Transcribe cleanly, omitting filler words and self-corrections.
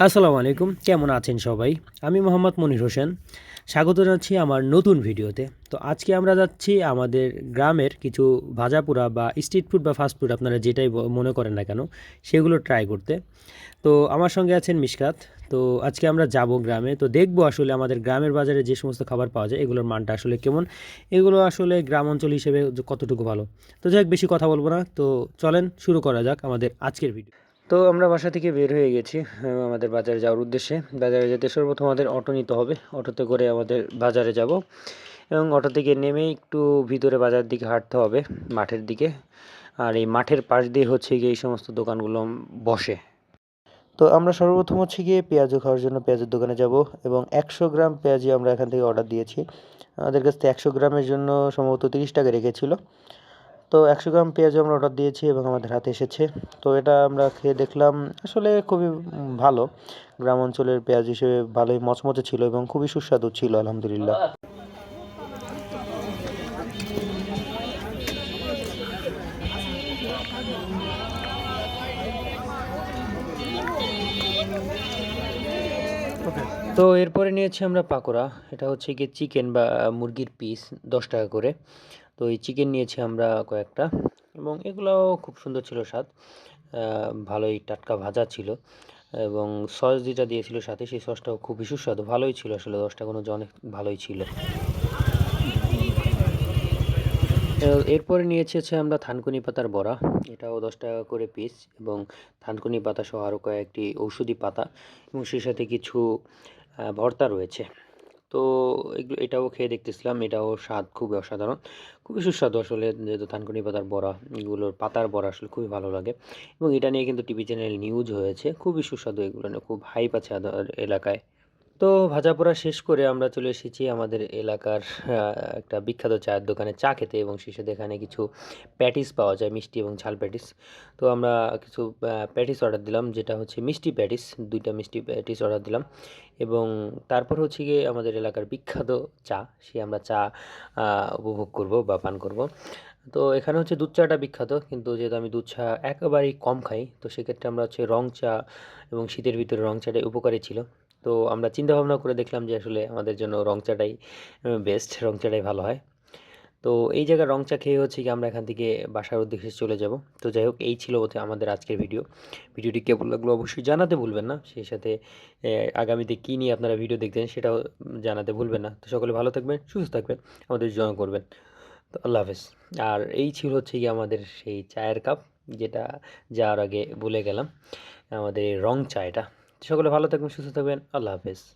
আসসালামু আলাইকুম, কেমন আছেন সবাই? আমি মোহাম্মদ মনির হোসেন। স্বাগত জানাচ্ছি আমার নতুন ভিডিওতে। তো আজকে আমরা যাচ্ছি আমাদের গ্রামের কিছু ভাজাপোড়া বা স্ট্রিট ফুড বা ফাস্ট ফুড আপনারা যেটাই মনে করেন না কেন সেগুলো ট্রাই করতে। তো আমার সঙ্গে আছেন মিশকাত। তো আজকে আমরা যাব গ্রামে, তো দেখবো আসলে আমাদের গ্রামের বাজারে যে সমস্ত খাবার পাওয়া যায় এগুলোর মানটা আসলে কেমন, এগুলো আসলে গ্রাম অঞ্চল হিসেবে কতটুকু ভালো। তো যাই হোক, বেশি কথা বলবো না, তো চলেন শুরু করা যাক আমাদের আজকের ভিডিও। তো আমরা বাসা থেকে বের হয়ে গেছি আমাদের বাজারে যাওয়ার উদ্দেশ্যে। বাজারে যেতে সর্বপ্রথম আমাদের অটো নিতে হবে, অটোতে করে আমাদের বাজারে যাব এবং অটো থেকে নেমে একটু ভিতরে বাজার দিকে হাঁটতে হবে, মাঠের দিকে। আর এই মাঠের পাশ দিয়ে হচ্ছে গিয়ে এই সমস্ত দোকানগুলো বসে। তো আমরা সর্বপ্রথম হচ্ছে গিয়ে পেঁয়াজু খাওয়ার জন্য পেঁয়াজের দোকানে যাব এবং 100 গ্রাম পেঁয়াজি আমরা এখান থেকে অর্ডার দিয়েছি। আমাদের কাছ থেকে 100 গ্রামের জন্য সম্ভবত 30 টাকা রেখেছিল। তো 100 গ্রাম পেঁয়াজু আমরা অর্ডার দিয়েছি এবং আমাদের হাতে এসেছে। তো এটা আমরা খেয়ে দেখলাম, আসলে খুবই ভালো। গ্রাম অঞ্চলের পেঁয়াজ হিসেবে ভালোই মচমচে ছিল এবং খুবই সুস্বাদু ছিল, আলহামদুলিল্লাহ। তো এরপরে নিয়েছি আমরা পাকোড়া। এটা হচ্ছে গিয়ে চিকেন বা মুরগির পিস, 10 টাকা করে। তো এই চিকেন নিয়েছি আমরা কয়েকটা এবং এগুলোও খুব সুন্দর ছিল স্বাদ। ভালোই টাটকা ভাজা ছিল এবং সস যেটা দিয়েছিল সাথে সেই সসটাও খুবই সুস্বাদু, ভালোই ছিল আসলে। 10 টাকার মধ্যে অনেক ভালোই ছিল। এরপরে নিয়েছি হচ্ছে আমরা থানকুনি পাতার বড়া। এটাও 10 টাকা করে পিস এবং থানকুনি পাতা সহ আরও কয়েকটি ঔষধি পাতা এবং সেই সাথে কিছু ভর্তা রয়েছে। তো এটাও খেয়ে দেখতেছিলাম, এটাও স্বাদ খুবই অসাধারণ, খুবই সুস্বাদু আসলে। যেহেতু থানকুনি পাতার বড়া, এগুলোর পাতার বড়া আসলে খুবই ভালো লাগে এবং এটা নিয়ে কিন্তু টিভি চ্যানেল নিউজ হয়েছে। খুবই সুস্বাদু, এগুলো নিয়ে খুব হাইপ আছে এলাকায়। তো ভাজাপোড়া শেষ করে আমরা চলে এসেছি আমাদের এলাকার একটা বিখ্যাত চায়ের দোকানে চা খেতে এবং সেই সাথে এখানে কিছু প্যাটিস পাওয়া যায়, মিষ্টি এবং ঝাল প্যাটিস। তো আমরা কিছু প্যাটিস অর্ডার দিলাম, যেটা হচ্ছে মিষ্টি প্যাটিস, 2টা মিষ্টি প্যাটিস অর্ডার দিলাম এবং তারপর হচ্ছে গিয়ে আমাদের এলাকার বিখ্যাত চা, সে আমরা চা উপভোগ করব বা পান করব। তো এখানে হচ্ছে দুধ চাটা বিখ্যাত, কিন্তু যেহেতু আমি দুধ চা একেবারেই কম খাই, তো সেক্ষেত্রে আমরা হচ্ছে রং চা, এবং শীতের ভিতরে রং চাটাই উপকারী ছিল। তো আমরা চিন্তা ভাবনা করে দেখলাম যে আসলে আমাদের জন্য রং চাটাই বেস্ট, রং চাটাই ভালো হয়। তো এই জায়গায় রং চা খেয়ে হচ্ছে কি আমরা এখান থেকে বাসার উদ্দেশ্যে চলে যাব। তো যাই হোক, এই ছিল হচ্ছে আমাদের আজকের ভিডিও। ভিডিওটি কেমন লাগলো অবশ্যই জানাতে ভুলবেন না। সেই সাথে আগামীতে কী নিয়ে আপনারা ভিডিও দেখতেন সেটাও জানাতে ভুলবেন না। তো সকলে ভালো থাকবেন, সুস্থ থাকবেন, আমাদের জয়েন করবেন। তো আল্লাহ হাফেজ। আর এই ছিল হচ্ছে গিয়ে আমাদের সেই চায়ের কাপ, যেটা যাওয়ার আগে বলে গেলাম, আমাদের এই রং চা এটা। সকলে ভালো থাকবেন, সুস্থ থাকবেন, আল্লাহ হাফেজ।